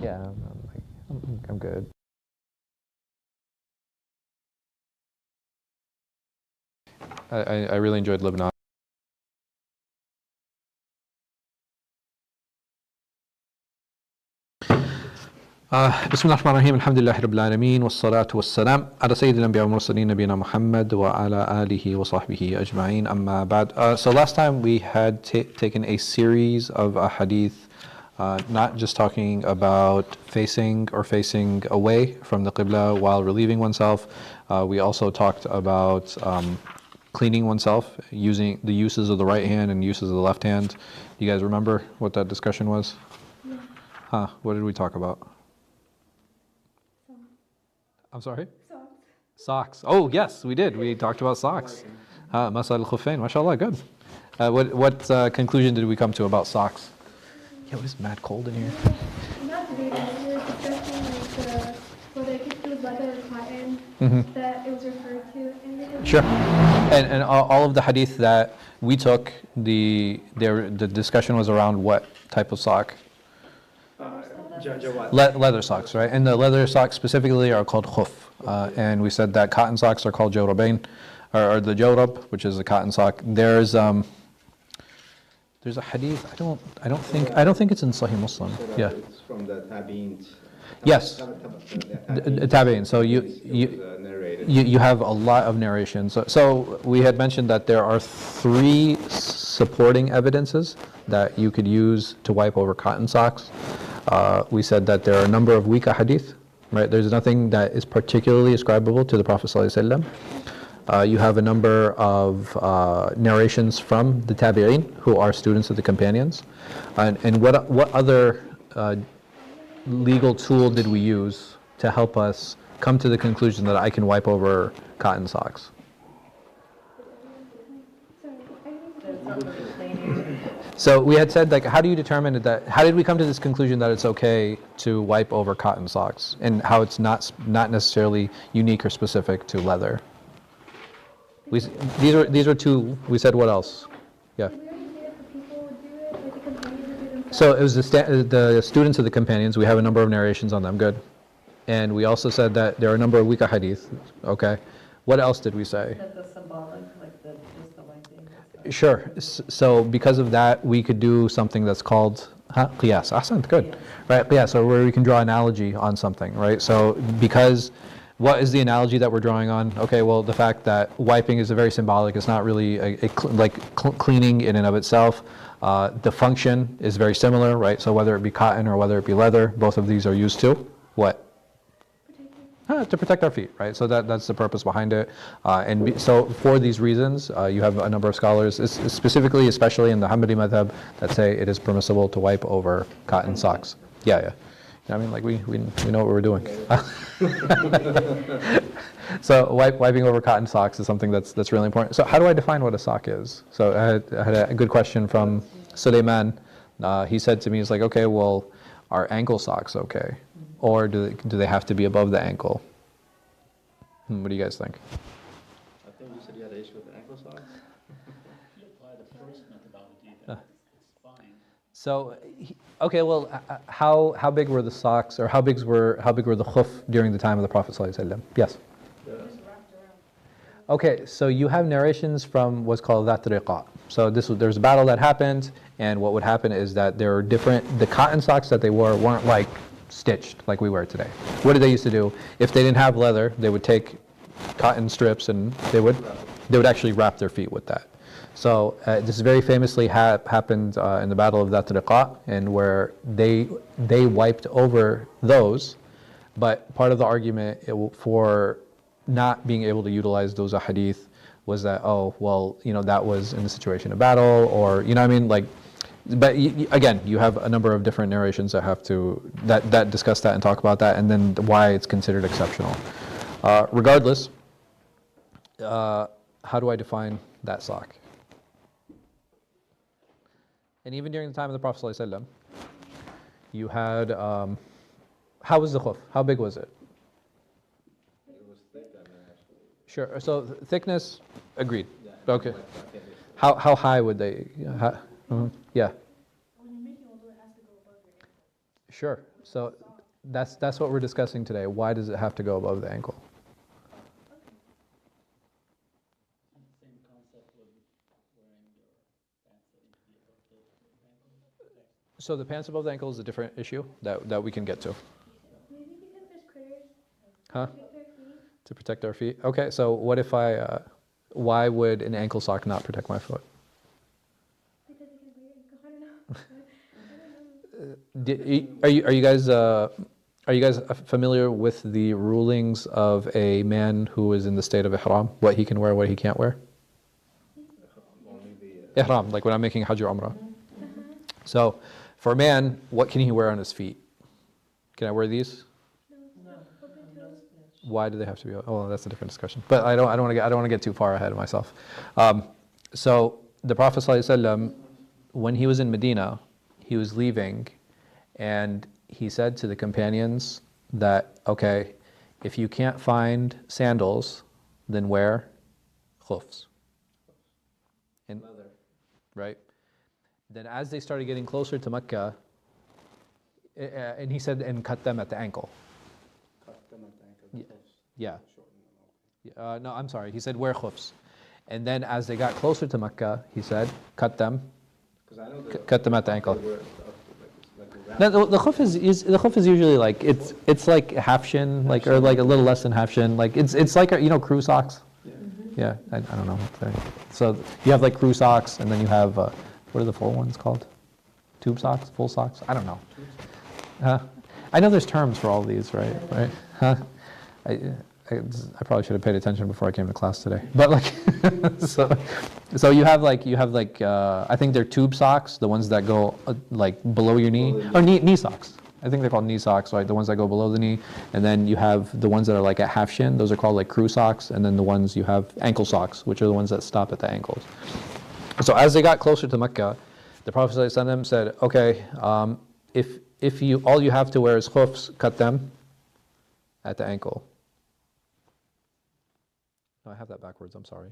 Yeah, I'm good. I really enjoyed Lebanon. بسم الله الرحمن الرحيم الحمد لله رب العالمين والصلاة والسلام على سيد الأنبياء والمرسلين نبينا محمد وعلى آله وصحبه أجمعين أما بعد. So last time we had taken a series of hadith, not just talking about facing away from the Qibla while relieving oneself. We also talked about cleaning oneself, using the uses of the right hand and uses of the left hand. Do you guys remember what that discussion was? Yeah. What did we talk about? I'm sorry? Socks. Oh, yes, we did. We talked about socks. Masal al-Khuffain, mashallah, good. What conclusion did we come to about socks? Yeah, it is mad cold in here. Not today, we were discussing whether it could do leather or cotton, that it was referred to in the hadith. Sure. And all of the hadith that we took, the discussion was around what type of sock? Leather socks, right? And the leather socks specifically are called khuf. And we said that cotton socks are called jawrabain, or the jawrab, which is a cotton sock. There's a hadith. I don't think it's in Sahih Muslim. Yeah. It's from the tabi'in. Yes. Tabi'in. So you have a lot of narrations. So we had mentioned that there are 3 supporting evidences that you could use to wipe over cotton socks. We said that there are a number of weak hadith, right? There's nothing that is particularly ascribable to the Prophet ﷺ. You have a number of narrations from the tabi'in, who are students of the companions. And what other legal tool did we use to help us come to the conclusion that I can wipe over cotton socks? So we had said, like, how do you determine that? How did we come to this conclusion that it's okay to wipe over cotton socks, and how it's not necessarily unique or specific to leather? These are 2. We said what else? Yeah. So it was the students of the companions. We have a number of narrations on them. Good. And we also said that there are a number of weak hadith. Okay. What else did we say? That the symbolic, like just the wiping. Sure. So because of that, we could do something that's called qiyas. Ahsant, good. Right, qiyas, so where we can draw analogy on something, right? So because, what is the analogy that we're drawing on? Okay, well, the fact that wiping is a very symbolic, it's not really cleaning in and of itself. The function is very similar, right? So whether it be cotton or whether it be leather, both of these are used to what? To protect our feet, right? So that's the purpose behind it. So for these reasons, you have a number of scholars, specifically, especially in the Hanbali madhab, that say it is permissible to wipe over cotton socks. Yeah. I mean, like we know what we're doing. So wiping over cotton socks is something that's really important. So how do I define what a sock is? So I had a good question from Suleiman. He said to me, he's like, okay, well, are ankle socks okay? Or do they have to be above the ankle? What do you guys think? I think you said you had an issue with the ankle socks. If you apply the first methodology, then it's fine. So, okay, well, how big were the socks, or how big were the khuf during the time of the Prophet ﷺ? Yes. Okay, so you have narrations from what's called that riqa. So there's a battle that happened, and what would happen is that there are the cotton socks that they wore weren't like stitched like we wear today. What did they used to do? If they didn't have leather, they would take cotton strips and they would actually wrap their feet with that. So this very famously happened in the Battle of Dhat Riqa, and where they wiped over those. But part of the argument for not being able to utilize those hadith was that, oh, well, that was in the situation of battle, or I mean, like. But again, you have a number of different narrations that discuss that and talk about that, and then why it's considered exceptional. Regardless, how do I define that sock? And even during the time of the Prophet ﷺ, you had, how was the khuf? How big was it? It was thick, actually. Sure. So thickness, agreed. Yeah. Okay. How high would they? Yeah. When you're making wudu, it has to go above your ankle. Sure. So That's what we're discussing today. Why does it have to go above the ankle? Same concept with wearing your pants that need to be above the ankle. So the pants above the ankle is a different issue that we can get to. Maybe because there's critters. Huh? Protect their feet. To protect our feet. Okay, so what if why would an ankle sock not protect my foot? Because it can wear ankle. I don't know. I don't know. Are you guys familiar with the rulings of a man who is in the state of ihram? What he can wear, what he can't wear? Only the, Ihram, like when I'm making Hajj or Umrah. So, for a man, what can he wear on his feet? Can I wear these? No, Open no toes. stitch. Why do they have to be? Oh, that's a different discussion. But I don't want to get too far ahead of myself. So the Prophet ﷺ, when he was in Medina, he was leaving, and he said to the companions that, okay, if you can't find sandals, then wear khufs. And leather. right? Then as they started getting closer to Mecca, and he said, and cut them at the ankle. Cut them at the ankle. Yeah. close, Yeah. Shorten them, okay. No, I'm sorry. He said wear khufs. And then as they got closer to Mecca, he said, cut them. 'Cause I know Cut them at the ankle. they wear stuff like a wrap. No, the khuf is usually like it's like half shin, like or like a little less than half shin. Like it's like crew socks. Yeah. Yeah, I don't know. So you have like crew socks, and then you have what are the full ones called? Tube socks, full socks. I don't know. I know there's terms for all of these, right? Right? Huh? I probably should have paid attention before I came to class today. But like, so you have like I think they're tube socks, the ones that go like below your knee, or knee socks. I think they're called knee socks, right? The ones that go below the knee, and then you have the ones that are like at half shin. Those are called like crew socks, and then the ones you have ankle socks, which are the ones that stop at the ankles. So as they got closer to Mecca, the Prophet ﷺ said, okay, if all you have to wear is khufs, cut them at the ankle. No, I have that backwards, I'm sorry.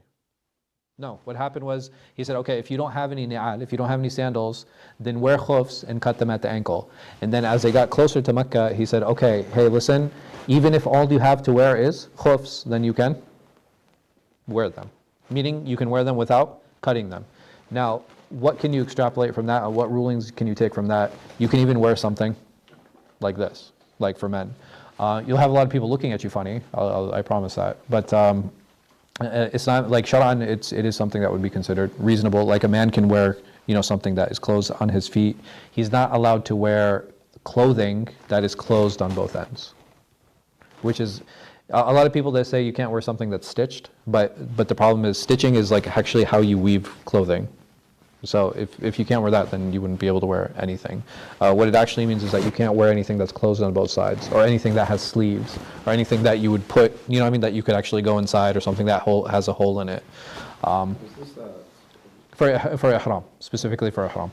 No, what happened was, he said, okay, if you don't have any ni'al, if you don't have any sandals, then wear khufs and cut them at the ankle. And then as they got closer to Mecca, he said, okay, hey, listen, even if all you have to wear is khufs, then you can wear them. Meaning, you can wear them without cutting them. Now, what can you extrapolate from that, or what rulings can you take from that? You can even wear something like this, like for men. You'll have a lot of people looking at you funny, I promise that. But it's not like shar'an, it is something that would be considered reasonable. Like a man can wear, something that is closed on his feet. He's not allowed to wear clothing that is closed on both ends, which is a lot of people that say you can't wear something that's stitched, but the problem is stitching is like actually how you weave clothing. So if you can't wear that, then you wouldn't be able to wear anything. What it actually means is that you can't wear anything that's closed on both sides, or anything that has sleeves, or anything that you would put, that you could actually go inside, or something that has a hole in it. Is this For ihram, specifically for ihram.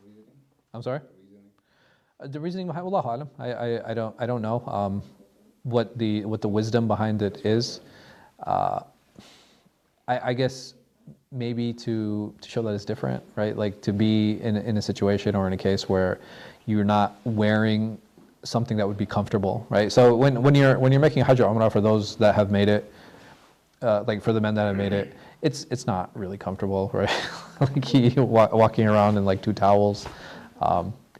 reasoning? I'm sorry? Reasoning? The reasoning behind, Wallahu alam, I don't know what the wisdom behind it is. I guess maybe to show that it's different, right? Like to be in a situation or in a case where you're not wearing something that would be comfortable, right? So when you're making Hajj or Umrah, for those that have made it, like for the men that have made it, it's not really comfortable, right? Like walking around in like two towels,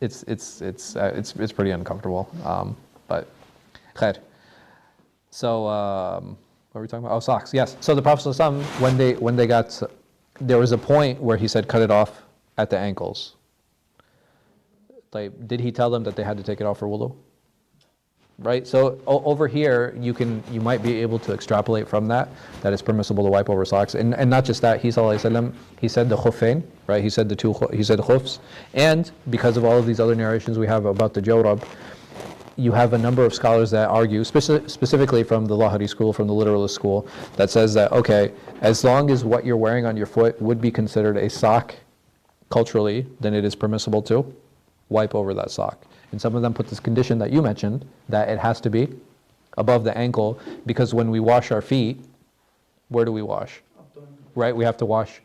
it's pretty uncomfortable. But khair. So what were we talking about? Oh, socks. Yes. So the Prophet ﷺ, when they got, there was a point where he said cut it off at the ankles. Like, did he tell them that they had to take it off for wudu? Right. So over here, you might be able to extrapolate from that it's permissible to wipe over socks, and not just that. He ﷺ, he said the khuffain, right? He said the khufs, and because of all of these other narrations we have about the jawrab, you have a number of scholars that argue, specifically from the Lahiri school, from the literalist school, that says that, okay, as long as what you're wearing on your foot would be considered a sock culturally, then it is permissible to wipe over that sock. And some of them put this condition that you mentioned, that it has to be above the ankle, because when we wash our feet, where do we wash? Right? We have to wash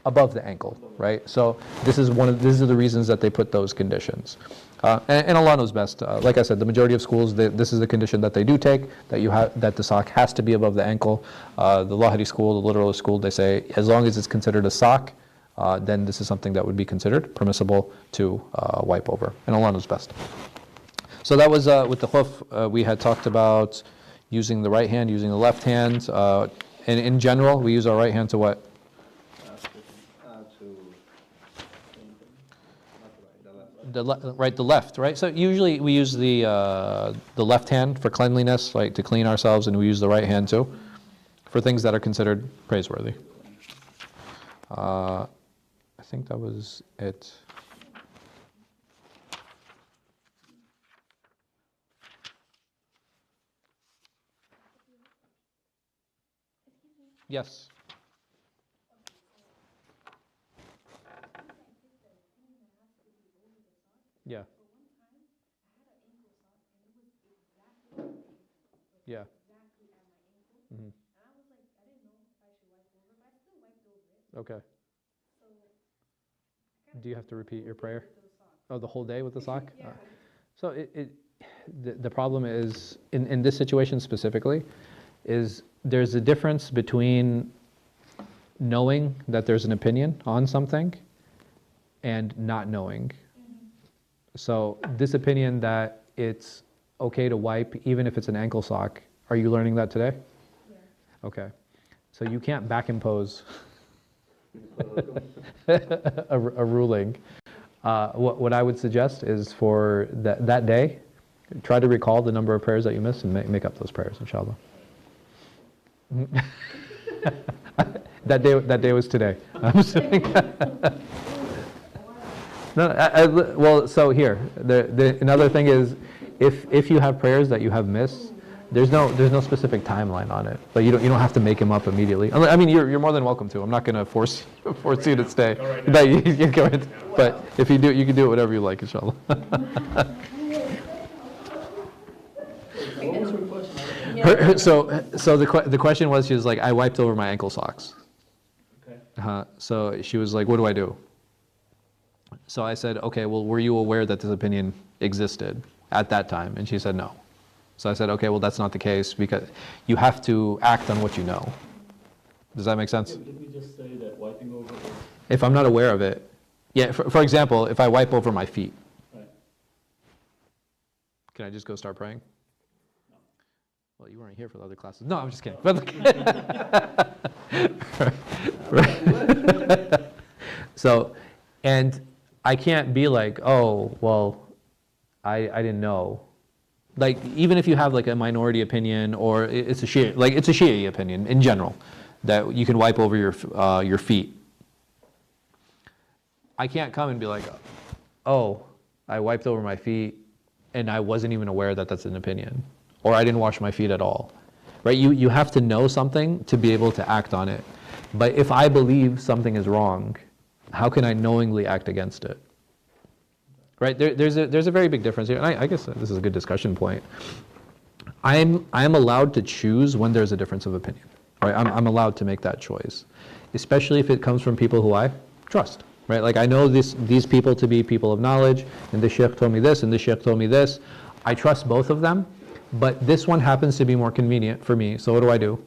above the ankle, right? So these are the reasons that they put those conditions. And Allah knows best. Like I said, the majority of schools, this is the condition that they do take, that the sock has to be above the ankle. The Lahiri school, the literalist school, they say as long as it's considered a sock, then this is something that would be considered permissible to wipe over. And Allah knows best. So that was with the khuf. We had talked about using the right hand, using the left hand. And in general, we use our right hand to what? The left, right? So usually we use the left hand for cleanliness, like to clean ourselves, and we use the right hand too for things that are considered praiseworthy. I think that was it. Yes. Yeah. Yeah. Mm-hmm. Okay. Do you have to repeat your prayer? Oh, the whole day with the sock? So the problem is, in this situation specifically, is there's a difference between knowing that there's an opinion on something and not knowing. So this opinion that it's okay to wipe even if it's an ankle sock, are you learning that today? Yeah. Okay. So you can't back impose a ruling. What I would suggest is for that day, try to recall the number of prayers that you missed and make up those prayers, inshallah. That day was today. I'm assuming. No, well, so here, another thing is, if you have prayers that you have missed, there's no specific timeline on it. But you don't have to make them up immediately. I mean, you're more than welcome to. I'm not going to force you to stay. But you go ahead. But if you do, you can do it whatever you like, inshallah. So the question was, she was like, I wiped over my ankle socks. Okay. So she was like, what do I do? So I said, okay, well, were you aware that this opinion existed at that time? And she said no. So I said, okay, well, that's not the case, because you have to act on what you know. Does that make sense? Did we just say that wiping over? If I'm not aware of it, yeah. For example, if I wipe over my feet, Right. Can I just go start praying? No. Well, you weren't here for the other classes. No, I'm just kidding. So, and I can't be like, oh, well, I didn't know. Like, even if you have like a minority opinion, or it's a Shia opinion in general, that you can wipe over your feet. I can't come and be like, oh, I wiped over my feet and I wasn't even aware that that's an opinion, or I didn't wash my feet at all, right? You have to know something to be able to act on it. But if I believe something is wrong, how can I knowingly act against it? Right? There's a very big difference here, and I guess this is a good discussion point. I'm allowed to choose when there's a difference of opinion. Right? I'm allowed to make that choice, especially if it comes from people who I trust. Right? Like, I know these people to be people of knowledge, and the sheikh told me this, and the sheikh told me this. I trust both of them, but this one happens to be more convenient for me. So what do?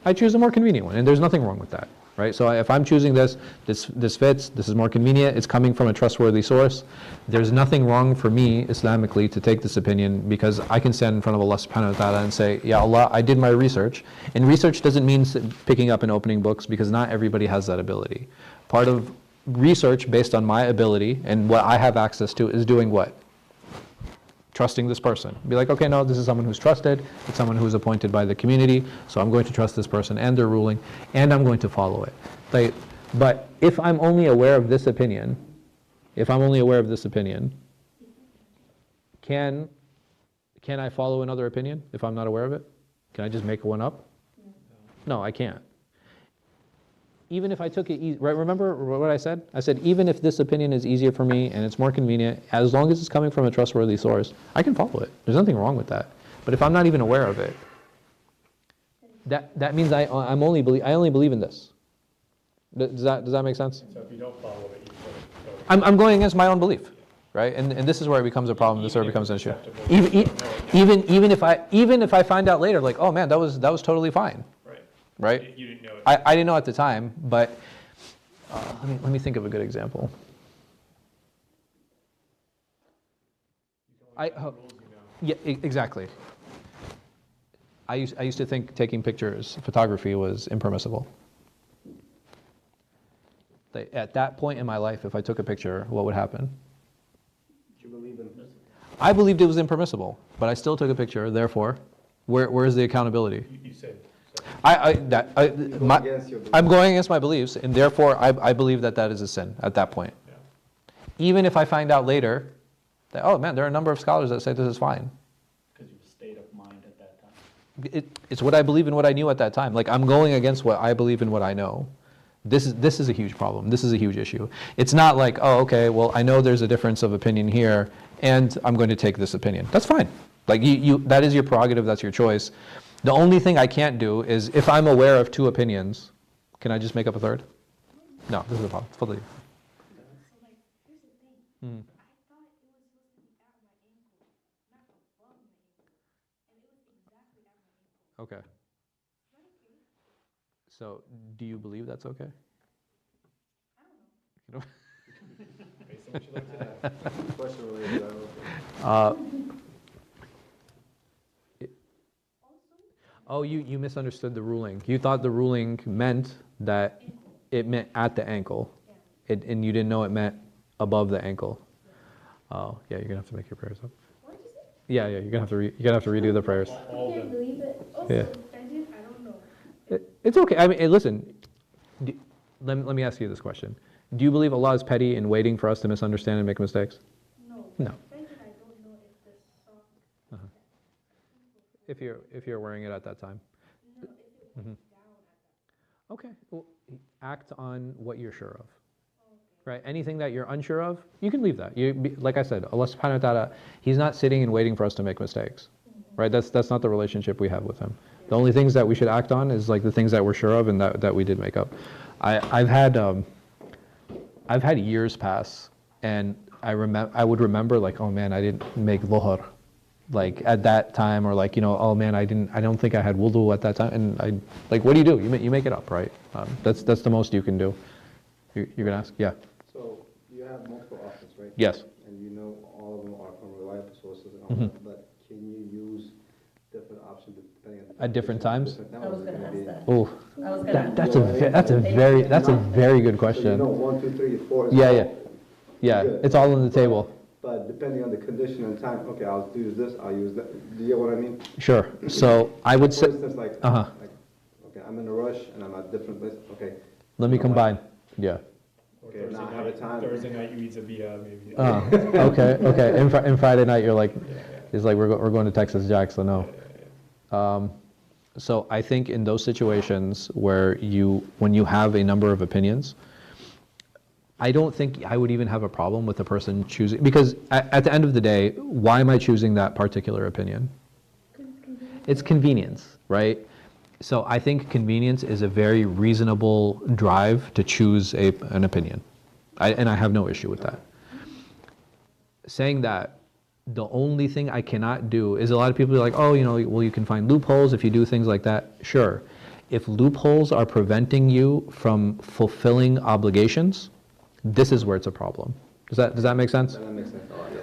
I choose a more convenient one, and there's nothing wrong with that. Right? So if I'm choosing this fits, this is more convenient, it's coming from a trustworthy source, there's nothing wrong for me, Islamically, to take this opinion, because I can stand in front of Allah subhanahu wa ta'ala and say, Ya Allah, I did my research. And research doesn't mean picking up and opening books, because not everybody has that ability. Part of research based on my ability and what I have access to is doing what? Trusting this person. Be like, okay, no, this is someone who's trusted, it's someone who's appointed by the community, so I'm going to trust this person and their ruling, and I'm going to follow it. But if I'm only aware of this opinion, can I follow another opinion if I'm not aware of it? Can I just make one up? No, I can't. Even if I took it easy, right? Remember what I said? I said, even if this opinion is easier for me and it's more convenient, as long as it's coming from a trustworthy source, I can follow it. There's nothing wrong with that. But if I'm not even aware of it, that means I only believe in this. Does that make sense? So if you don't follow it, you go. I'm going against my own belief, right? And this is where it becomes a problem. This is where it becomes an issue. Even if I find out later, like, oh man, that was totally fine, right? You didn't know it. I didn't know at the time, but let me think of a good example. Yeah, exactly. I used to think taking pictures, photography was impermissible. At that point in my life, if I took a picture, what would happen? Do you believe in this? I believed it was impermissible, but I still took a picture. Therefore, where is the accountability? You said. Against your belief. I'm going against my beliefs, and therefore I believe that is a sin at that point. Yeah. Even if I find out later that, oh man, there are a number of scholars that say this is fine. Because your state of mind at that time. It's what I believe and what I knew at that time. Like, I'm going against what I believe and what I know. This is a huge problem. This is a huge issue. It's not like, oh, okay, well, I know there's a difference of opinion here, and I'm going to take this opinion. That's fine. Like, that is your prerogative. That's your choice. The only thing I can't do is, if I'm aware of two opinions, can I just make up a third? No, this is a problem. It's fully. So like, here's the thing. Mm. I thought it was supposed to be at my ankle, not above my ankle. And it was exactly at my ankle. Okay. Is that okay? So, do you believe that's okay? I don't know. Based on what you learned today. Question related to that, okay. Uh, Also, oh, you misunderstood the ruling. You thought the ruling meant that ankle. it meant at the ankle, Yeah. and you didn't know it meant above the ankle. Oh, yeah, you're gonna have to make your prayers up. What did you say? Yeah, you're gonna have to redo the prayers. All I can't the, believe it. Also, Yeah. if I did, I don't know. It's okay. I mean, hey, listen. Let me ask you this question: do you believe Allah is petty and waiting for us to misunderstand and make mistakes? No. No. The fact that I don't know if the song. If you're wearing it at that time. No, if it was Mhm. down at that. Okay. Well, act on what you're sure of. Right? Anything that you're unsure of, you can leave that. Like I said, Allah subhanahu wa ta'ala, He's not sitting and waiting for us to make mistakes. Right? That's not the relationship we have with Him. The only things that we should act on is like the things that we're sure of and that we did make up. I've had years pass, and I would remember like, oh man, I didn't make dhuhr like at that time, or like, oh man, I don't think I had wudu at that time, and like, what do? You make it up, right? That's the most you can do. You're gonna ask? Yeah. So you have multiple options, right? Yes. And you know all of them are from reliable sources and all that, but can you use different options depending on the At different times? I was gonna ask that. Oh, I was gonna. that's a very good question. 1, 2, 3, 4. is Yeah, all- yeah. Yeah, Good. it's all on the table. But depending on the condition and time, okay, I'll do this, I'll use that. Do you get what I mean? Sure. So I would For say, instance, like, Uh-huh. okay, I'm in a rush and I'm at different place. Okay, let me combine. Yeah. or Okay, Thursday now I have night, a time. Thursday night you eat Zabia, maybe. Okay. And Friday night you're like, Yeah, it's like we're going to Texas Jack, so no. yeah. So I think in those situations where when you have a number of opinions, I don't think I would even have a problem with the person choosing, because at the end of the day, why am I choosing that particular opinion? It's convenience, right? So I think convenience is a very reasonable drive to choose an opinion. And I have no issue with that. Saying that, the only thing I cannot do is, a lot of people are like, oh, well, you can find loopholes if you do things like that. Sure. If loopholes are preventing you from fulfilling obligations, this is where it's a problem. Does that make sense? That makes sense. Oh, yeah.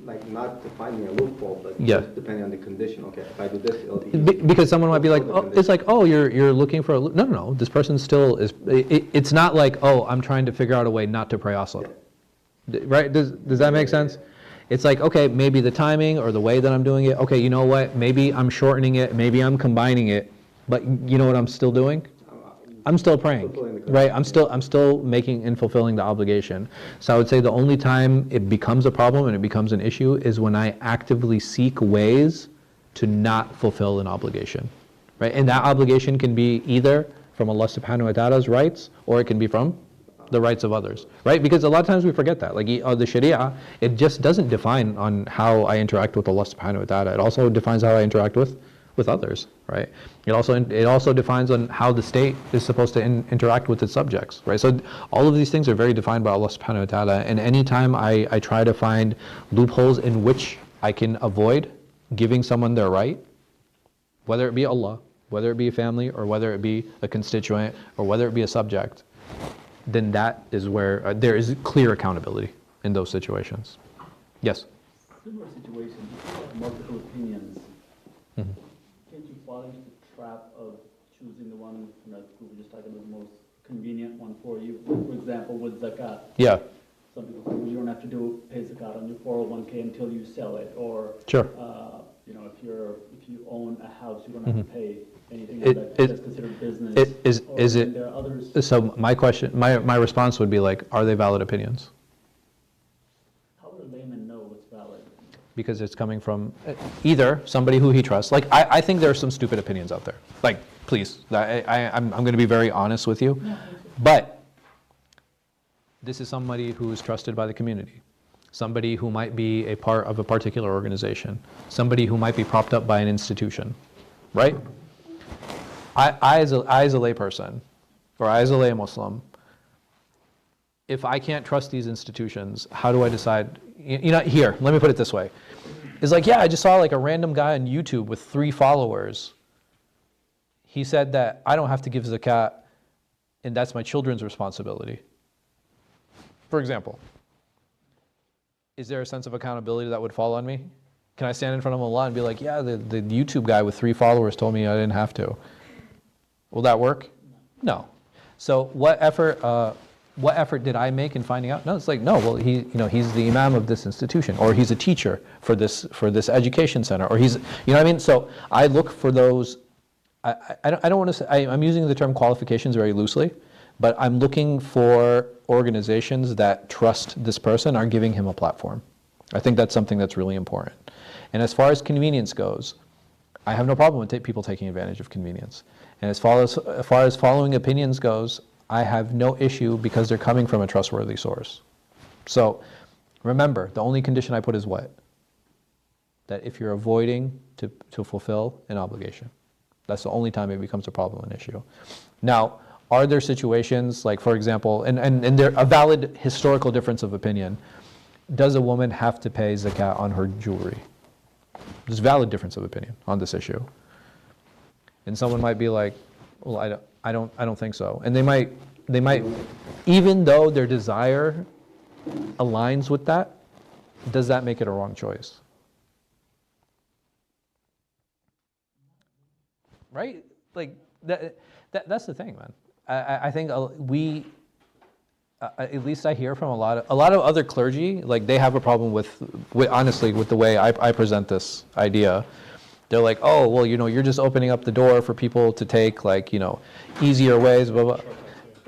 Like not finding a loophole, but Yeah. just depending on the condition. Okay, if I do this, it'll be easy. Because someone might be like, Fulfill the oh, it's like, oh, you're looking for a loop. No. This person still is. It's not like, oh, I'm trying to figure out a way not to pray asr. Right? Does that make sense? It's like, okay, maybe the timing or the way that I'm doing it. Okay, you know what? Maybe I'm shortening it. Maybe I'm combining it. But you know what I'm still doing? I'm still praying, Fulfilling the right? I'm still making and fulfilling the obligation. So I would say the only time it becomes a problem and it becomes an issue is when I actively seek ways to not fulfill an obligation, right? And that obligation can be either from Allah subhanahu wa ta'ala's rights, or it can be from the rights of others, right? Because a lot of times we forget that. Like the Sharia, it just doesn't define on how I interact with Allah subhanahu wa ta'ala. It also defines how I interact with with others, right? It also defines on how the state is supposed to interact with its subjects, right? So all of these things are very defined by Allah subhanahu wa ta'ala, and anytime I try to find loopholes in which I can avoid giving someone their right, whether it be Allah, whether it be a family, or whether it be a constituent, or whether it be a subject, then that is where there is clear accountability in those situations. Yes? Similar situation, if you have multiple opinions, Mhm. can't you fall into the trap of choosing the one, like we were just talking about, the most convenient one for you? For example, with zakat. Yeah, Some people say, well, you don't have to pay zakat on your 401k until you sell it, or sure. you know, if you own a house, you don't have to pay anything It- like that. it- That's considered business. is Or it- there are others. So my response would be like, are they valid opinions? How would a layman know what's valid? Because it's coming from either somebody who he trusts. Like, I think there are some stupid opinions out there. Like, please, I'm going to be very honest with you. But this is somebody who is trusted by the community. Somebody who might be a part of a particular organization. Somebody who might be propped up by an institution, right? I as a layperson, or I as a lay Muslim, if I can't trust these institutions, how do I decide? You know, here, let me put it this way. It's like, yeah, I just saw like a random guy on YouTube with 3 followers. He said that I don't have to give zakat, and that's my children's responsibility. For example, is there a sense of accountability that would fall on me? Can I stand in front of Allah and be like, yeah, the YouTube guy with 3 followers told me I didn't have to? Will that work? No. So what effort did I make in finding out? No, it's like, no, well, he's the imam of this institution, or he's a teacher for this education center, or he's, you know what I mean? So I look for those, I don't want to say, I'm using the term qualifications very loosely, but I'm looking for organizations that trust this person, are giving him a platform. I think that's something that's really important. And as far as convenience goes, I have no problem with people taking advantage of convenience. And as far as following opinions goes, I have no issue because they're coming from a trustworthy source. So remember, the only condition I put is what? That if you're avoiding to fulfill an obligation. That's the only time it becomes a problem, an issue. Now, are there situations, like for example, and there a valid historical difference of opinion, does a woman have to pay zakat on her jewelry? There's a valid difference of opinion on this issue. And someone might be like, well, I don't think so. And they might, even though their desire aligns with that, does that make it a wrong choice? Right? Like that's the thing, man. I think we, at least I hear from a lot of other clergy, like they have a problem with honestly with the way I present this idea. They're like, oh, well, you're just opening up the door for people to take like, easier ways, blah, blah.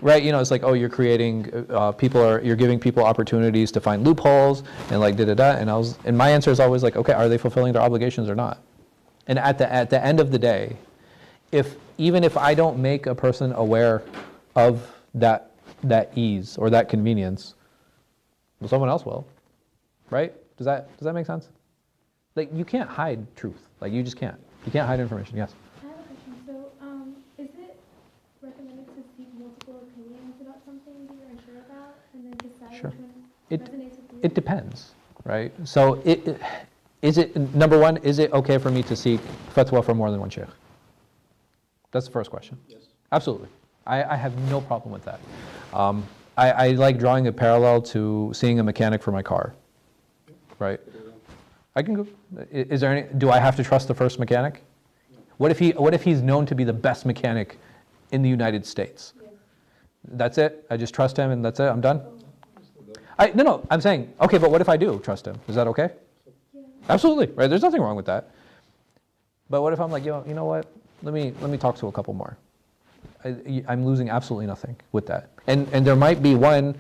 Right? It's like, oh, you're creating, you're giving people opportunities to find loopholes and like da-da-da. And my answer is always like, okay, are they fulfilling their obligations or not? And at the end of the day, even if I don't make a person aware of that ease or that convenience, well, someone else will, right? Does that make sense? Like, you can't hide truth. Like, you just can't. You can't hide information. Yes. I have a question. So, is it recommended to seek multiple opinions about something that you're unsure about, and then decide Sure. which one resonates with you? It depends, right? So, number one, is it okay for me to seek fatwa from more than one sheikh? That's the first question. Yes. Absolutely. I have no problem with that. I like drawing a parallel to seeing a mechanic for my car, right? I can go. Is there any? Do I have to trust the first mechanic? What if he's known to be the best mechanic in the United States? That's it. I just trust him, and that's it. I'm done. No. I'm saying, okay, but what if I do trust him? Is that okay? Yeah. Absolutely. Right. There's nothing wrong with that. But what if I'm like, you know what? Let me talk to a couple more. I'm losing absolutely nothing with that. And there might be one,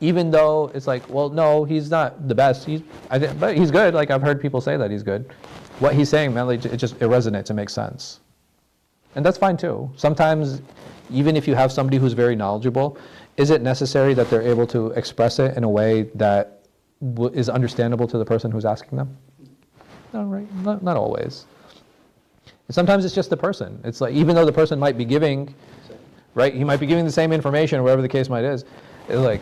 even though it's like, well, no, he's not the best. But he's good. Like, I've heard people say that he's good. What he's saying, man, like, it resonates. It makes sense. And that's fine too. Sometimes, even if you have somebody who's very knowledgeable, is it necessary that they're able to express it in a way that is understandable to the person who's asking them? No, right? Not always. And sometimes it's just the person. It's like, even though the person might be giving, right? He might be giving the same information, or whatever the case might is. It's like,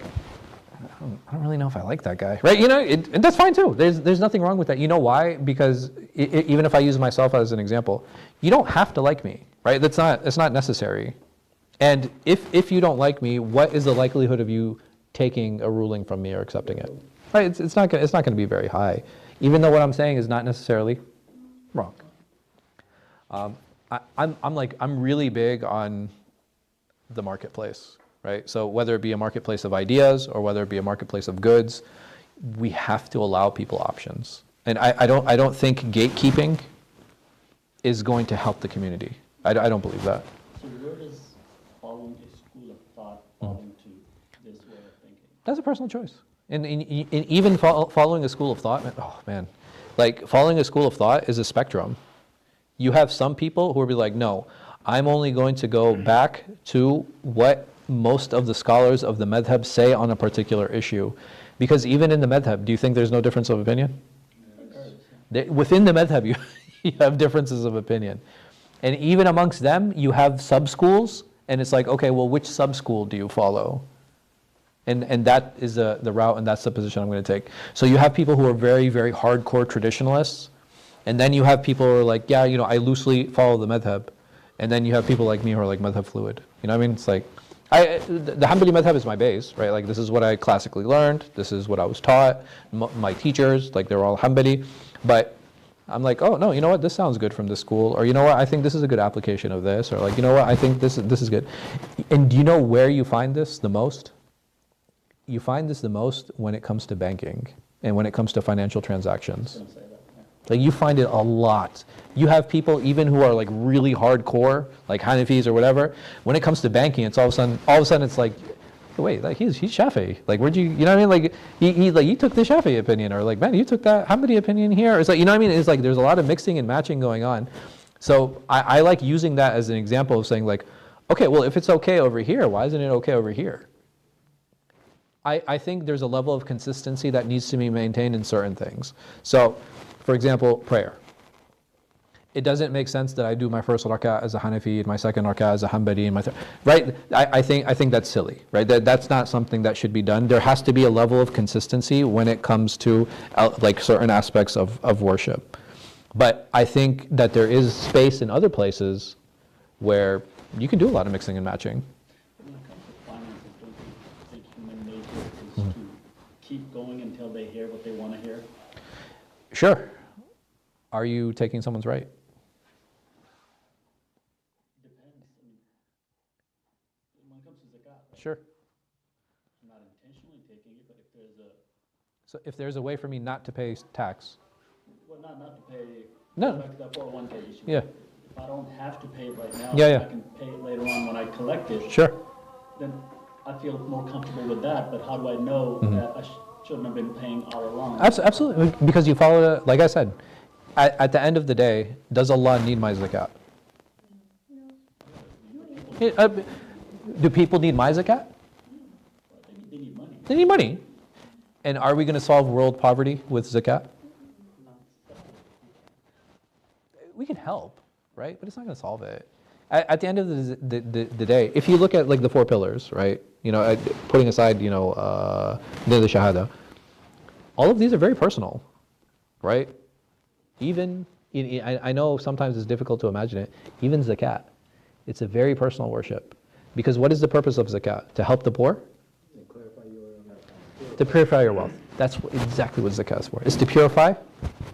I don't really know if I like that guy, right? You know, and that's fine too. There's nothing wrong with that. You know why? Because even if I use myself as an example, you don't have to like me, right? It's not necessary. And if you don't like me, what is the likelihood of you taking a ruling from me or accepting it? Right? It's not going to be very high, even though what I'm saying is not necessarily wrong. I'm really big on the marketplace, right? So whether it be a marketplace of ideas or whether it be a marketplace of goods, we have to allow people options. And I don't think gatekeeping is going to help the community. I don't believe that. So where does following a school of thought fall into this way of thinking? That's a personal choice. And even following a school of thought, oh man, like following a school of thought is a spectrum. You have some people who will be like, no, I'm only going to go back to what most of the scholars of the madhab say on a particular issue. Because even in the madhab, do you think there's no difference of opinion? Within the madhab, you have differences of opinion. And even amongst them, you have sub-schools, and it's like, okay, well, which sub-school do you follow? And that is the route, and that's the position I'm going to take. So you have people who are very, very hardcore traditionalists, and then you have people who are like, yeah, you know, I loosely follow the madhab. And then you have people like me who are like madhab fluid. You know what I mean? It's like, the Hanbali madhab is my base, right? Like, this is what I classically learned. This is what I was taught. My teachers, like, they're all Hanbali. But I'm like, oh, no, you know what? This sounds good from this school. Or, you know what? I think this is a good application of this. Or, like, you know what? I think this is good. And do you know where you find this the most? You find this the most when it comes to banking and when it comes to financial transactions. Like, you find it a lot. You have people even who are like really hardcore, like Hanafis or whatever. When it comes to banking, it's all of a sudden it's like, wait, like he's Shafi'i. Like, where'd you know what I mean? Like, he like, you took the Shafi'i opinion, or like, man, you took that Hanbali opinion here. It's like, you know what I mean? It's like there's a lot of mixing and matching going on. So I like using that as an example of saying like, okay, well, if it's okay over here, why isn't it okay over here? I think there's a level of consistency that needs to be maintained in certain things. So, for example, prayer. It doesn't make sense that I do my first rak'ah as a Hanafi and my second rak'ah as a Hanbali and my third, right? I think that's silly, right? That's not something that should be done. There has to be a level of consistency when it comes to like certain aspects of worship. But I think that there is space in other places where you can do a lot of mixing and matching. When it comes to finances, don't you think human nature is to keep going until they hear what they want to hear? Sure. Are you taking someone's right? Depends. I mean, when it comes to zakat, right? Sure. I'm not intentionally taking it, but if there's a, So if there's a way for me not to pay tax, well, not to pay, No. back to that 401k issue. Yeah. If I don't have to pay it right now, Yeah. I can pay it later on when I collect it. sure. Then I feel more comfortable with that, but how do I know that I shouldn't have been paying all along? Absolutely, because you follow it, like I said, at the end of the day, does Allah need my zakat? Do people need my zakat? They need money. They need money. And are we going to solve world poverty with zakat? We can help, right? But it's not going to solve it. At the end of the day, if you look at like the 4 pillars, right? You know, putting aside, you know, the shahada, all of these are very personal, right? Even, I know sometimes it's difficult to imagine it, even zakat, it's a very personal worship. Because what is the purpose of zakat? To help the poor? To purify your wealth. That's exactly what zakat is for. It's to purify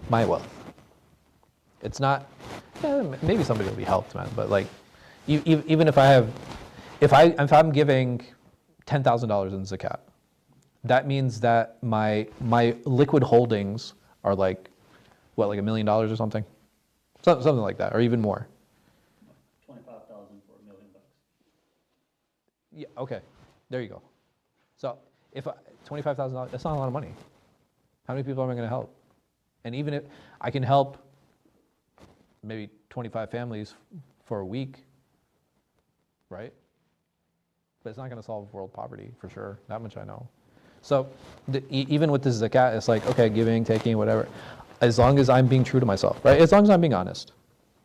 my wealth. It's not, maybe somebody will be helped, man, but like, even if I'm giving $10,000 in zakat, that means that my liquid holdings are like, what, like $1 million or something? Something like that, or even more. 25,000 for $1 million. Yeah, okay, there you go. So if $25,000, that's not a lot of money. How many people am I going to help? And even if I can help maybe 25 families for a week, right? But it's not going to solve world poverty for sure. That much I know. So even with this zakat, it's like, okay, giving, taking, whatever. As long as I'm being true to myself, right? As long as I'm being honest.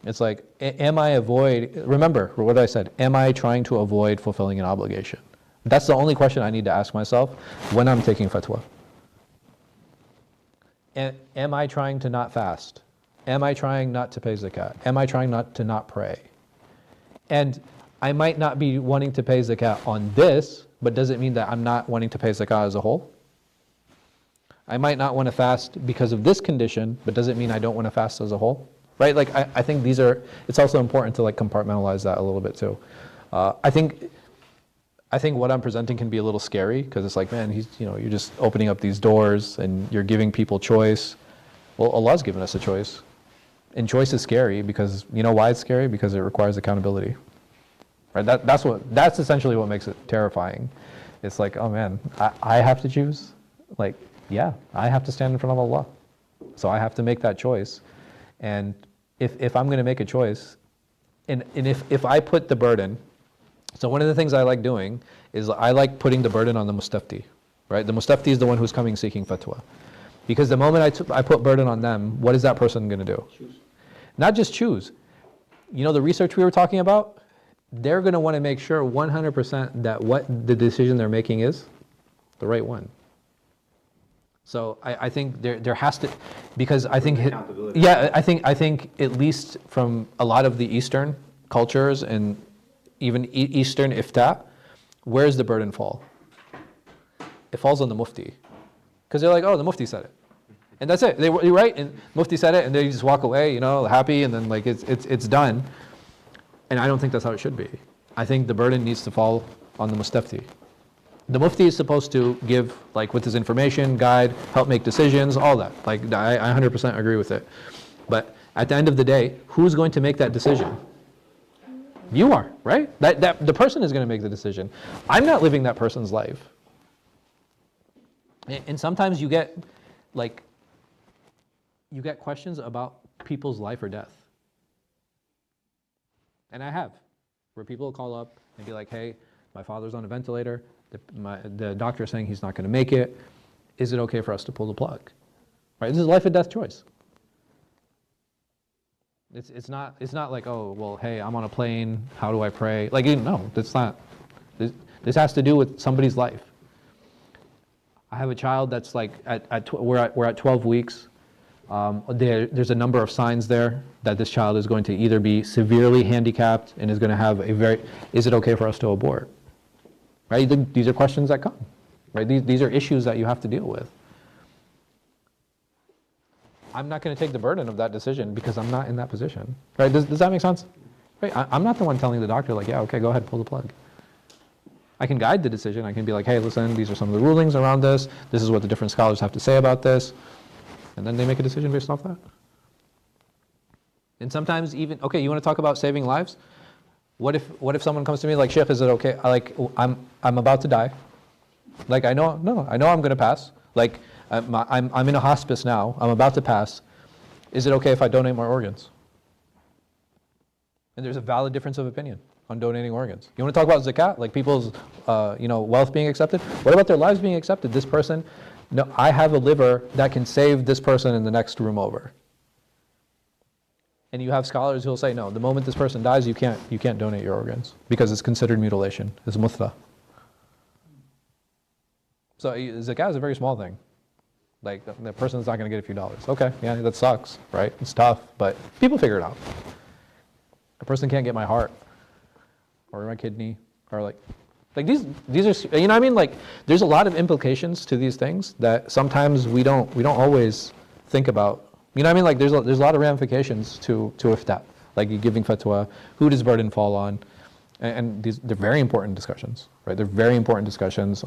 It's like, remember what I said, am I trying to avoid fulfilling an obligation? That's the only question I need to ask myself when I'm taking fatwa. Am I trying to not fast? Am I trying not to pay zakat? Am I trying not pray? And I might not be wanting to pay zakat on this, but does it mean that I'm not wanting to pay zakat as a whole? I might not want to fast because of this condition, but does it mean I don't want to fast as a whole? Right? Like I think it's also important to like compartmentalize that a little bit too. I think what I'm presenting can be a little scary because it's like, man, you're just opening up these doors and you're giving people choice. Well, Allah's given us a choice. And choice is scary because, you know why it's scary? Because it requires accountability. Right? That's essentially what makes it terrifying. It's like, oh man, I have to choose? Like, yeah, I have to stand in front of Allah. So I have to make that choice. And if I'm going to make a choice, and if I put the burden, so one of the things I like doing is I like putting the burden on the mustafti, right? The mustafti is the one who's coming seeking fatwa. Because the moment I put burden on them, what is that person going to do? Choose. Not just choose. You know the research we were talking about? They're going to want to make sure 100% that what the decision they're making is the right one. So I think there has to, because I think, Accountability. yeah, I think at least from a lot of the Eastern cultures and even Eastern ifta, where does the burden fall? It falls on the mufti. Because they're like, oh, the mufti said it. And that's it. You're right, and mufti said it, and they just walk away, happy, and then like it's done. And I don't think that's how it should be. I think the burden needs to fall on the mustafti. The mufti is supposed to give, like, with his information, guide, help make decisions, all that. Like, I 100% agree with it. But at the end of the day, who's going to make that decision? You are, right? That the person is going to make the decision. I'm not living that person's life. And sometimes you get questions about people's life or death. And I have, where people will call up and be like, hey, my father's on a ventilator. The doctor is saying he's not going to make it. Is it okay for us to pull the plug? Right? This is a life and death choice. It's not like, oh, well, hey, I'm on a plane. How do I pray? Like, no, that's not. This has to do with somebody's life. I have a child that's like we're at 12 weeks. There's a number of signs there that this child is going to either be severely handicapped and is going to have is it okay for us to abort? Right? These are questions that come. Right? These are issues that you have to deal with. I'm not going to take the burden of that decision because I'm not in that position. Right? Does that make sense? Right? I'm not the one telling the doctor like, yeah, okay, go ahead, pull the plug. I can guide the decision. I can be like, hey, listen, these are some of the rulings around this. This is what the different scholars have to say about this. And then they make a decision based off that. And sometimes even, okay, you want to talk about saving lives? What if someone comes to me like, Sheikh, is it okay? I'm about to die. Like, I know I'm going to pass. Like, I'm in a hospice now. I'm about to pass. Is it okay if I donate my organs? And there's a valid difference of opinion on donating organs. You want to talk about zakat, like people's wealth being accepted? What about their lives being accepted? This person, no, I have a liver that can save this person in the next room over. And you have scholars who will say, no, the moment this person dies, you can't donate your organs because it's considered mutilation. It's mutha. So zakat is a very small thing. Like, the person's not going to get a few dollars. Okay, yeah, that sucks, right? It's tough, but people figure it out. A person can't get my heart or my kidney or like these are, you know what I mean? Like, there's a lot of implications to these things that sometimes we don't always think about. You know what I mean? Like, there's a lot of ramifications to ifta, like giving fatwa. Who does burden fall on? And they're very important discussions, right? They're very important discussions.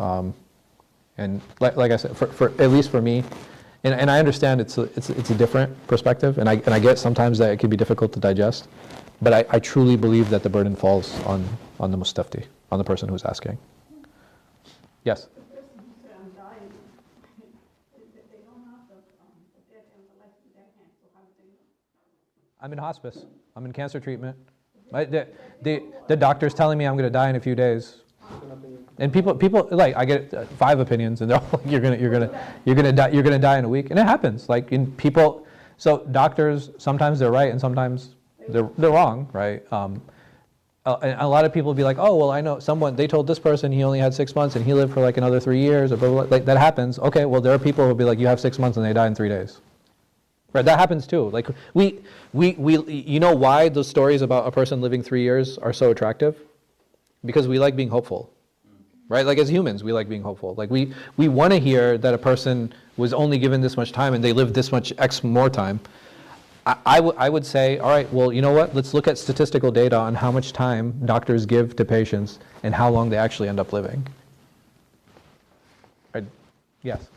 And like I said, for at least for me, and I understand it's a different perspective, and I get sometimes that it can be difficult to digest, but I truly believe that the burden falls on the mustafti, on the person who's asking. Yes. I'm in hospice. I'm in cancer treatment. The doctor's telling me I'm going to die in a few days. And people like, I get 5 opinions, and they're all like, you're gonna die in a week, and it happens. Like, in people, so doctors, sometimes they're right, and sometimes they're wrong, right? And a lot of people will be like, oh, well, I know someone, they told this person he only had 6 months and he lived for like another 3 years, or blah, blah, blah. Like, that happens. Okay, well, there are people who will be like, you have 6 months and they die in 3 days. Right, that happens too. Like, you know why those stories about a person living 3 years are so attractive? Because we like being hopeful. Right, like as humans, we like being hopeful. Like we want to hear that a person was only given this much time and they lived this much X more time. I would say, all right, well, you know what? Let's look at statistical data on how much time doctors give to patients and how long they actually end up living. Right? Yes.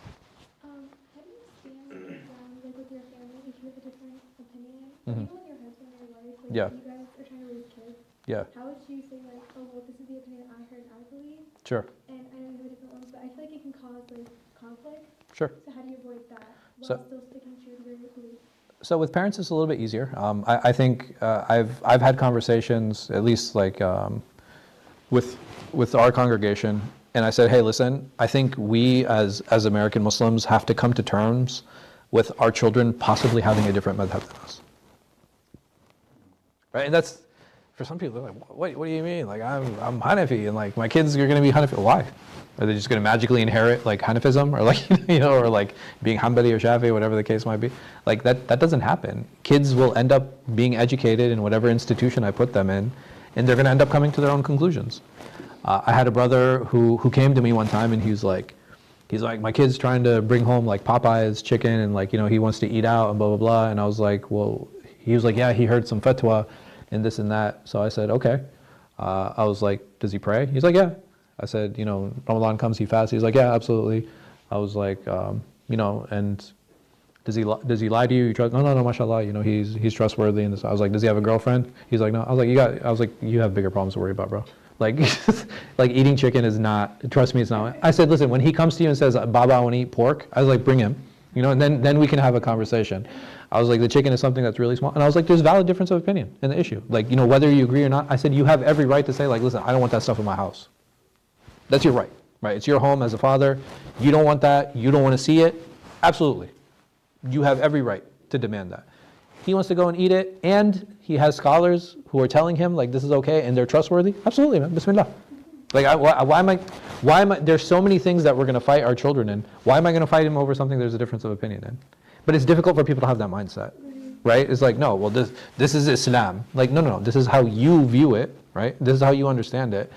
How do you stand like with your family if you have a different opinion? Mhm. Even with your husband or your wife, like Yeah. you guys are trying to raise kids. Yeah. How would you say like, oh well, this is the opinion I heard and I believe, Sure. and I know you have different ones, but I feel like it can cause like conflict. Sure. So how do you avoid that while So- still sticking true to your beliefs? So with parents, it's a little bit easier. I think I've had conversations, at least like with our congregation, and I said, hey, listen, I think we as American Muslims have to come to terms with our children possibly having a different madhab than us. Right, and that's for some people. They're like, what do you mean? Like I'm Hanafi, and like my kids are going to be Hanafi. Why? Are they just going to magically inherit like Hanafism, or like or like being Hanbali or Shafi, whatever the case might be? Like that doesn't happen. Kids will end up being educated in whatever institution I put them in, and they're going to end up coming to their own conclusions. I had a brother who came to me one time, and he's like, my kid's trying to bring home like Popeye's chicken, and like he wants to eat out and blah blah blah. And I was like, well, he was like, yeah, he heard some fatwa, and this and that. So I said, okay. I was like, does he pray? He's like, yeah. I said, Ramadan comes, he fasts. He's like, yeah, absolutely. I was like, and does he lie to you? No, mashallah. He's trustworthy. And I was like, does he have a girlfriend? He's like, no. I was like, you have bigger problems to worry about, bro. Like, like eating chicken is not. Trust me, it's not. I said, listen, when he comes to you and says, Baba, I want to eat pork, I was like, bring him. And then we can have a conversation. I was like, the chicken is something that's really small. And I was like, there's valid difference of opinion in the issue. Like, whether you agree or not, I said, you have every right to say, like, listen, I don't want that stuff in my house. That's your right, right? It's your home as a father. You don't want that. You don't want to see it. Absolutely. You have every right to demand that. He wants to go and eat it, and he has scholars who are telling him, like, this is okay, and they're trustworthy. Absolutely, man. Bismillah. Like, why am I, there's so many things that we're going to fight our children in. Why am I going to fight him over something there's a difference of opinion in? But it's difficult for people to have that mindset, right? It's like, no, well, this is Islam. Like, no, this is how you view it, right? This is how you understand it.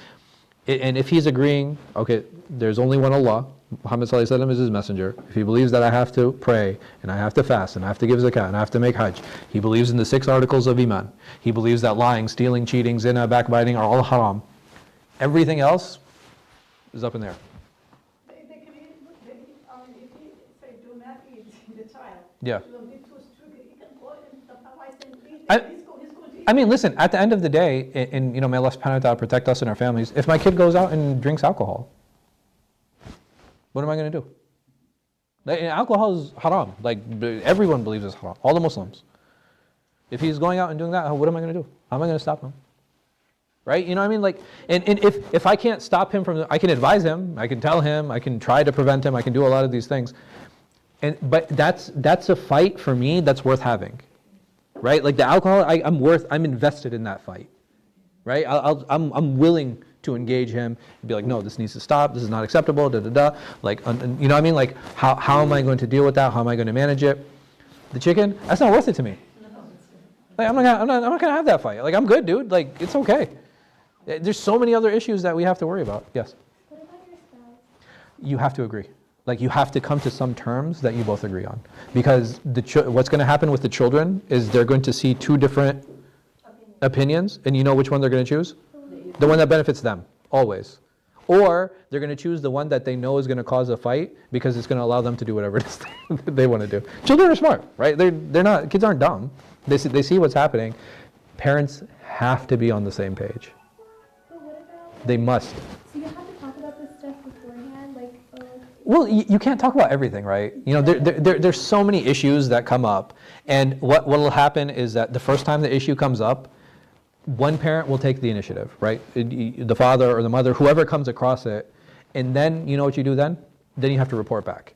And if he's agreeing, okay, there's only one Allah, Muhammad Sallallahu Alaihi Wasallam is his messenger. If he believes that I have to pray, and I have to fast, and I have to give zakah, and I have to make hajj, he believes in the 6 articles of Iman. He believes that lying, stealing, cheating, zina, backbiting are all haram. Everything else is up in there. They can eat, if he say do not eat the child, Yeah. it will be too strict. He can go and the Papa and eat. I- He's going to eat. I mean, listen, at the end of the day, and may Allah subhanahu wa ta'ala protect us and our families, if my kid goes out and drinks alcohol, what am I going to do? Like, alcohol is haram. Like, everyone believes it's haram, all the Muslims. If he's going out and doing that, what am I going to do? How am I going to stop him? Right? You know what I mean? Like, and if I can't stop him from, I can advise him, I can tell him, I can try to prevent him, I can do a lot of these things. But that's a fight for me that's worth having. Right? Like the alcohol, I'm invested in that fight. Right? I'm willing to engage him and be like, no, this needs to stop, this is not acceptable, Like, you know what I mean? Like, how am I going to deal with that? How am I going to manage it? The chicken, that's not worth it to me. Like, I'm not gonna have that fight. Like, I'm good, dude. Like, it's okay. There's so many other issues that we have to worry about. Yes? What about your spouse? You have to agree. Like, you have to come to some terms that you both agree on. Because what's going to happen with the children is they're going to see 2 different opinions, and you know which one they're going to choose? The one that benefits them, always. Or they're going to choose the one that they know is going to cause a fight because it's going to allow them to do whatever it is they want to do. Children are smart, right? They're not, kids aren't dumb. They see what's happening. Parents have to be on the same page. But what about, They must. so you have to talk about this stuff beforehand, like, Well, you can't talk about everything, right? You know, there's so many issues that come up, and what will happen is that the first time the issue comes up, one parent will take the initiative, right? The father or the mother, whoever comes across it, and then you know what you do then? Then you have to report back.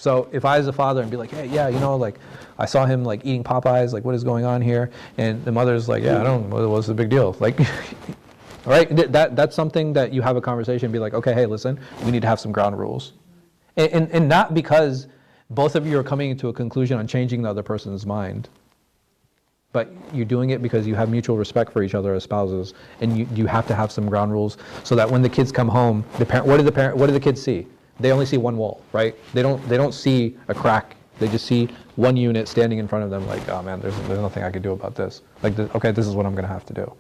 So if I as a father and be like, hey, yeah, like I saw him like eating Popeyes, like what is going on here? And the mother's like, yeah, I don't know, what's the big deal? Like, right? That's something that you have a conversation and be like, okay, hey, listen, we need to have some ground rules. And not because both of you are coming to a conclusion on changing the other person's mind, but you're doing it because you have mutual respect for each other as spouses, and you have to have some ground rules so that when the kids come home, what do the kids see? They only see one wall, right? They don't see a crack. They just see one unit standing in front of them, like, oh man, there's nothing I can do about this. Like, okay, this is what I'm going to have to do.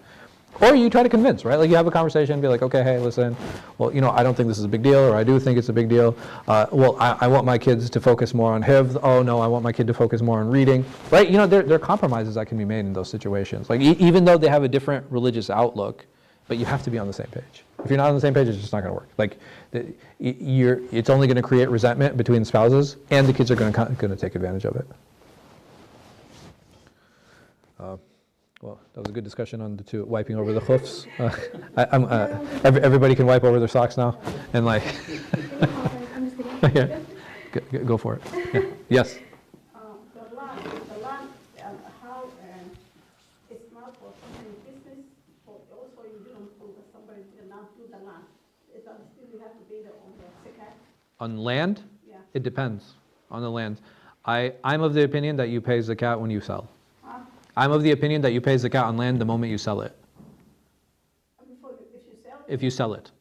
Or you try to convince, right? Like you have a conversation and be like, okay, hey, listen, well, I don't think this is a big deal, or I do think it's a big deal. Well, I want my kids to focus more on hifz. Oh no, I want my kid to focus more on reading, right? There are compromises that can be made in those situations. Like even though they have a different religious outlook, but you have to be on the same page. If you're not on the same page, it's just not going to work. Like it's only going to create resentment between spouses, and the kids are going to take advantage of it. Well, that was a good discussion on the two wiping over the hoofs. Everybody can wipe over their socks now, and like, I'm just kidding. yeah, go for it. Yeah. Yes. The land, how, it's not for somebody's business, or also you didn't prove that somebody did not do the land. It's still you have to be there on the zakat. On land, Yeah. it depends on the land. I'm of the opinion that you pay zakat when you sell. I'm of the opinion that you pay zakat on land the moment you sell it. If you sell it.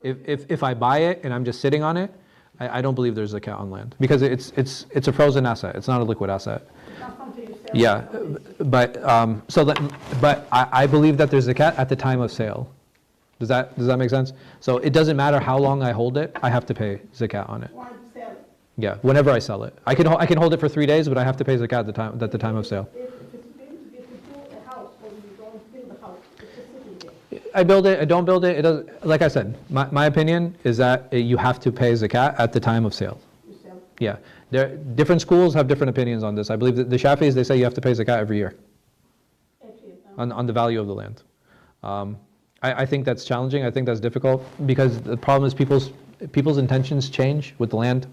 If I buy it and I'm just sitting on it, I don't believe there's zakat on land, because it's a frozen asset. It's not a liquid asset. Not something you sell. Yeah, but I believe that there's zakat at the time of sale. Does that make sense? So it doesn't matter how long I hold it, I have to pay zakat on it. Why you sell it? Yeah, whenever I sell it. I can hold it for 3 days, but I have to pay zakat at the time of sale. If it's going to be to build a house, or you don't build a house, it's just sitting there. I build it, I don't build it, it doesn't, like I said, my opinion is that you have to pay zakat at the time of sale. You sell. Yeah, different schools have different opinions on this. I believe that the Shafis, they say you have to pay zakat every year on the value of the land. I think that's challenging. I think that's difficult, because the problem is people's intentions change with the land.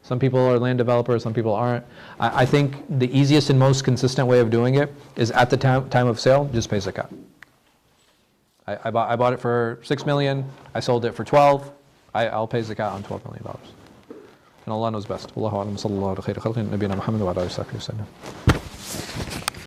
Some people are land developers, some people aren't. I think the easiest and most consistent way of doing it is at the time of sale, just pay zakat. I bought it for $6 million, I sold it for 12, I'll pay zakat on $12 million. And Allah knows best. Wallahu a'lam, sallallahu alaihi wa sallam, nabiyina Muhammad wa ala alihi wa sahbihi wa sallam.